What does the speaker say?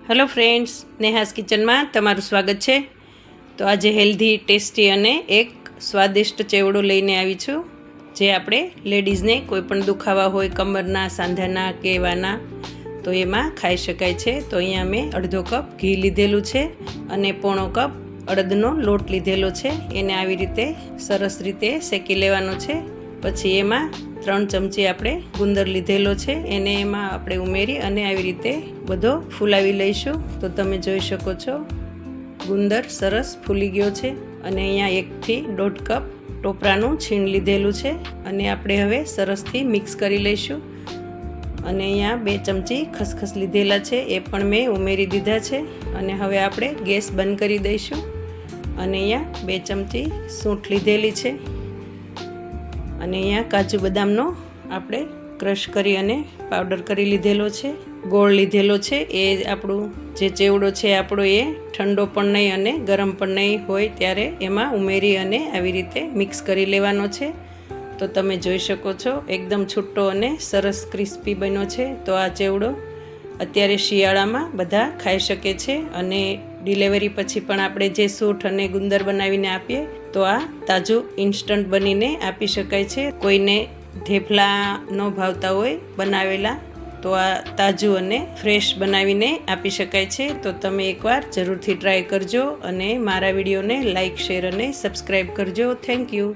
Hello friends, Neha's કિચનમાં તમારું સ્વાગત છે। તો આજે હેલ્ધી, ટેસ્ટી અને એક સ્વાદિષ્ટ ચેવડો લઈને આવી છું, જે આપણે લેડીઝને કોઈ પણ દુખાવા હોય કમરના, સાંધાના કે એવાના, તો એમાં ખાઈ શકાય છે। તો અહીંયા મેં અડધો કપ ઘી લીધેલું છે અને પોણો કપ અડદનો લોટ લીધેલો છે। એને આવી રીતે સરસ રીતે શેકી લેવાનો છે। પછી એમાં 3 ચમચી આપણે ગુંદર લીધેલો છે, એને એમાં આપણે ઉમેરી અને આવી રીતે બધો ફૂલાવી લઈશું। તો તમે જોઈ શકો છો ગુંદર સરસ ફૂલી ગયો છે। અને અહીંયા 1 થી 1.5 કપ ટોપરાનું છીણ લીધેલું છે અને આપણે હવે સરસથી મિક્સ કરી લઈશું। અને અહીંયા 2 ચમચી ખસખસ લીધેલા છે, એ પણ મેં ઉમેરી દીધા છે। અને હવે આપણે ગેસ બંધ કરી દઈશું। અને અહીંયા 2 ચમચી સૂંઠ લીધેલી છે અને અહીંયા કાજુ બદામનો આપણે ક્રશ કરી અને પાવડર કરી લીધેલો છે। ગોળ લીધેલો છે, એ આપણું જે ચેવડો છે આપણો એ ઠંડો પણ નહીં અને ગરમ પણ નહીં હોય ત્યારે એમાં ઉમેરી અને આવી રીતે મિક્સ કરી લેવાનો છે। તો તમે જોઈ શકો છો એકદમ છૂટો અને સરસ ક્રિસ્પી બન્યો છે। તો આ ચેવડો અત્યારે શિયાળામાં બધા ખાઈ શકે છે અને ડિલિવરી પછી પણ આપણે જે સૂંઠ અને ગુંદર બનાવીને આપીએ તો આ તાજું ઇન્સ્ટન્ટ બનીને આપી શકાય છે। કોઈને થેપલા ન ભાવતા હોય બનાવેલા, તો આ તાજું અને ફ્રેશ બનાવીને આપી શકાય છે। તો તમે એકવાર જરૂરથી ટ્રાય કરજો અને મારા વિડીયોને લાઇક, શેર અને સબસ્ક્રાઈબ કરજો। Thank you.